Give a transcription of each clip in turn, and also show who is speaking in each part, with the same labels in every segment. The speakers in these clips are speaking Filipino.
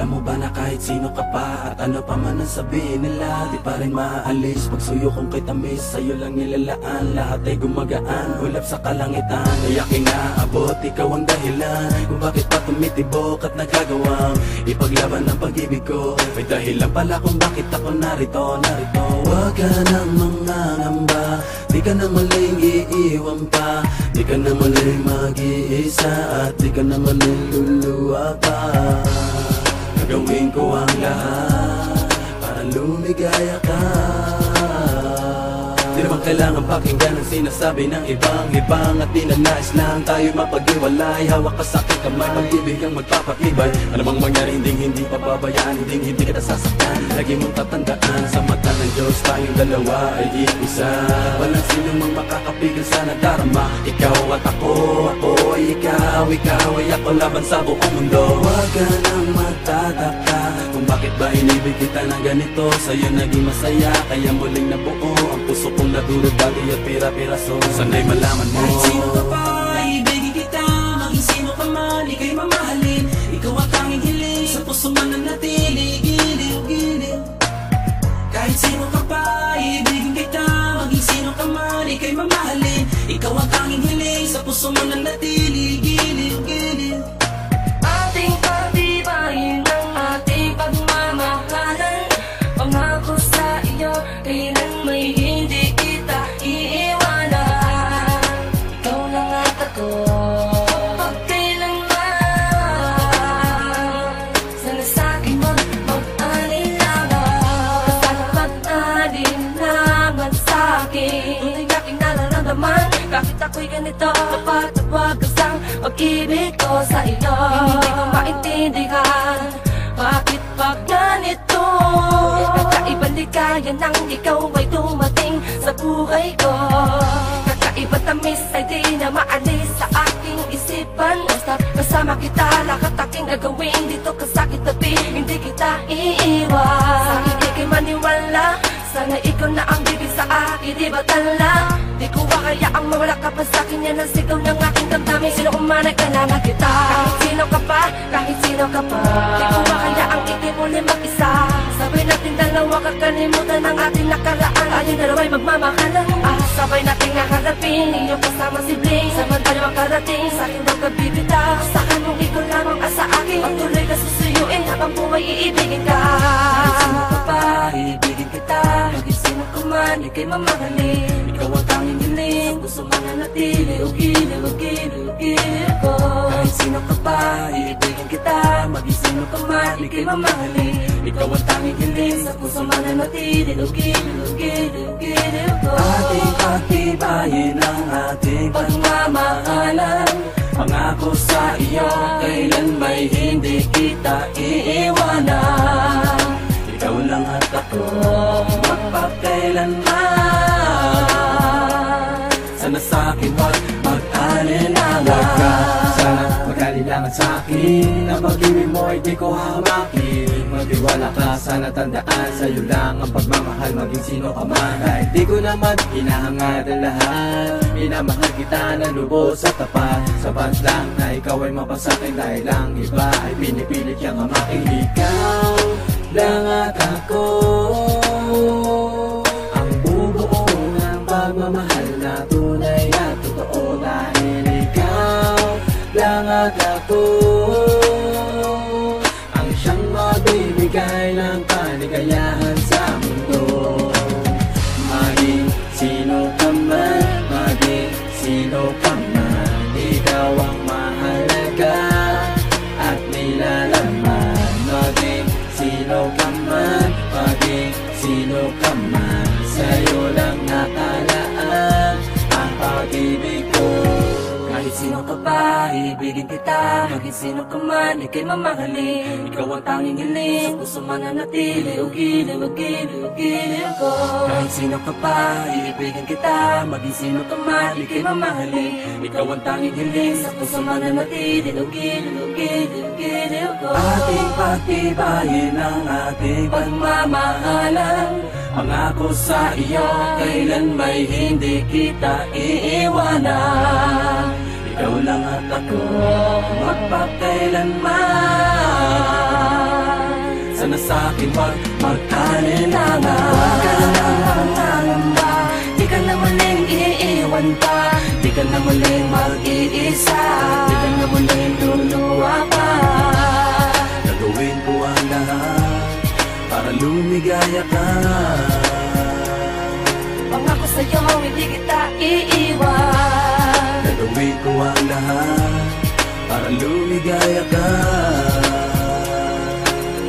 Speaker 1: Alam mo ba na kahit sino ka pa at ano pa man ang sabihin nila, di pa rin maaalis pagsuyo kong kay tamis. Sa'yo lang nilalaan, lahat ay gumagaan, ulap sa kalangitan. Ay aking naabot, ikaw ang dahilan kung bakit pa tumitibok at nagagawang ipaglaban ang pag-ibig ko. May dahilan pala kung bakit ako narito. Huwag ka nang mangangamba, di ka na maling iiwan pa, di ka na maling mag-iisa, at di ka na maling luluwa pa. Gagawin ko ang lahat para lumigaya ka. Di naman kailangan pakinggan ang sinasabi ng ibang at di na nais lang tayo mapag-iwalay. Hawak ka sa aking kamay, pag-ibig ang magpapatibay. Alam ang mangyari, hindi pababayaan, hindi kita sasaktan. Lagi mong tatandaan, sa mata ng Diyos tayong dalawa ay iisa. Walang sino mang makakapigil sa nadarama. Ikaw at ako ay ikaw ay ako, laban sa buong mundo. Huwag ka nang magtataka kung bakit ba inibig kita ng ganito. Sa'yo naging masaya, kaya muling nabuo ang puso kong nadurog, bagay at pira-piraso. Sana'y malaman mo,
Speaker 2: kahit sino ka pa, ibigin kita. Maging sino ka man, ika'y mamahalin. Ikaw ang tanging hiling, sa puso man nanatili. Giliw. Kahit sino ka pa, ibigin kita. Maging sino ka man, ika'y mamahalin. Ikaw ang tanging hiling, sa puso man nanatili. Giliw.
Speaker 3: Ating pagtibayin ang ating pagmamahalan. Pangako sa iyo, kailan may hindi kita iiwanan. Ikaw lang at ako, pagkailanman. Sana sa'kin mag-alinlangan. Sana mag-alinlangan sa'kin. Tunay aking nararamdaman, bakit ako'y ganito? Kapag ang pag-ibig ko sa iyo, hindi ko maintindihan bakit pag ganito. Kakaibang ligaya nang ikaw ay dumating sa buhay ko. Kakaiba tamis ay di na maalis sa aking isipan. Basta kasama kita, lahat aking gagawin. Dito ka sa kitabi, hindi kita iiwan. Sa akin di kay maniwala, sana ikaw na ang bibig sa akin, di ba tala? Di ko hayaang mawala ka pa sa'kin, yan ang sigaw ng aking damdamin. Sino man ay kailangan kita, kahit sino ka pa. Di ko hayaang itimuli mag-isa. Sabay natin dalawa, kakalimutan ang ating nakaraan. Tayong dalawa'y magmamahalan, sabay nating nakalapin. Iyong kasama si Bling, samantala makarating sa'king daw kabibita. Sa'kin mong ikaw lamang sa akin, patuloy ka susuyuin habang buhay iibigin ka.
Speaker 2: Kahit sino ka pa, iibigin kita. Maging sino ka man, ika'y mamahalin. Ikaw ang tanging hiling, gusto man nanatili. Giliw ko. Kahit sino ka pa, iibigin kita. Maging sino ka man, ika'y mamahalin. Ikaw ang tanging hiling, sa puso man nanatili. Giliw ko.
Speaker 1: ating pagtibayin ang ating
Speaker 2: pagmamahalan.
Speaker 1: Pangako sa iyo, kailan may hindi kita iiwanan. Ikaw lang at ako, magpakailanman. Sana sa'kin wag mag-alinlangan.
Speaker 4: Huwag ka sana mag-alinlangan sa'kin. Ang pag-ibig mo ay di ko hamakin. Magtiwala ka, sana tandaan. Sa'yo lang ang pagmamahal, maging sino ka man. Kahit di ko naman hinahangad ang lahat, minamahal kita na lubos at tapat. Sapat lang na ikaw ay mapasakin, dahil lang iba ay pinipilit kang hamakin. Ikaw lang at ako, ang bubuo ng pagmamahal na tunay at totoo. Dahil ikaw lang at ako, ang siyang magbibigay ng kaligayahan sa mundo. Maging sino ka man, maging sino ka man, ikaw ang mahalaga at nilalaman. Maging sino ka man, maging sino ka man, sa'yo lang nakalaan ang pag-ibig ko.
Speaker 2: Kahit sino ka pa, ibigin kita. Maging sino ka man, ika'y mamahalin. Ikaw ang tanging hiling, sa puso man nanatili. Giliw ko. Kahit sino ka pa, ibigin kita. Maging sino ka man, ika'y mamahalin. Ikaw ang tanging hiling, sa puso man nanatili. Giliw ko.
Speaker 1: Ating pagtibayin ang ating
Speaker 2: pagmamahalan.
Speaker 1: Pangako sa iyo, kailan may hindi kita iiwanan. Ikaw lang at ako, magpakailanman. sana sa'kin wag mag-alinlangan.
Speaker 3: Huwag ka na lang mangangamba, di ka na muling iiwan pa, di ka na muling mag-iisa, di ka na muling luluwa pa.
Speaker 1: Gagawin ko ang lahat para lumigaya ka.
Speaker 3: Pangako sa'yo, hindi kita iiwan.
Speaker 1: Gagawin ko ang lahat para lumigaya ka.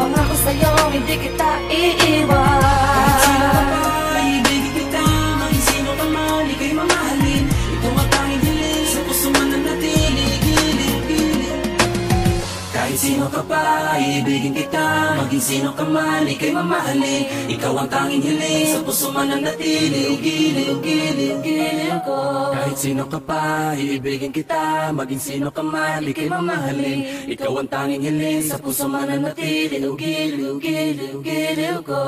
Speaker 3: Pangako sa'yo, hindi kita iiwan.
Speaker 2: Sino ka ba? Ibigin kita. Maging sino ka man, ika'y mamahalin. Ito ang tanging hiling, sa puso mananatili. Gilid. Kahit sino ka pa, ibigin kita. Maging sino ka man, ika'y mamahalin. Ikaw ang tanging hiling, sa puso mananatili. Gilid ko.
Speaker 1: Kahit sino ka pa, iibigin kita. Maging sino ka man, ika'y mamahalin. Ikaw ang tanging hiling, sa puso mananatili.
Speaker 3: Giliw ko.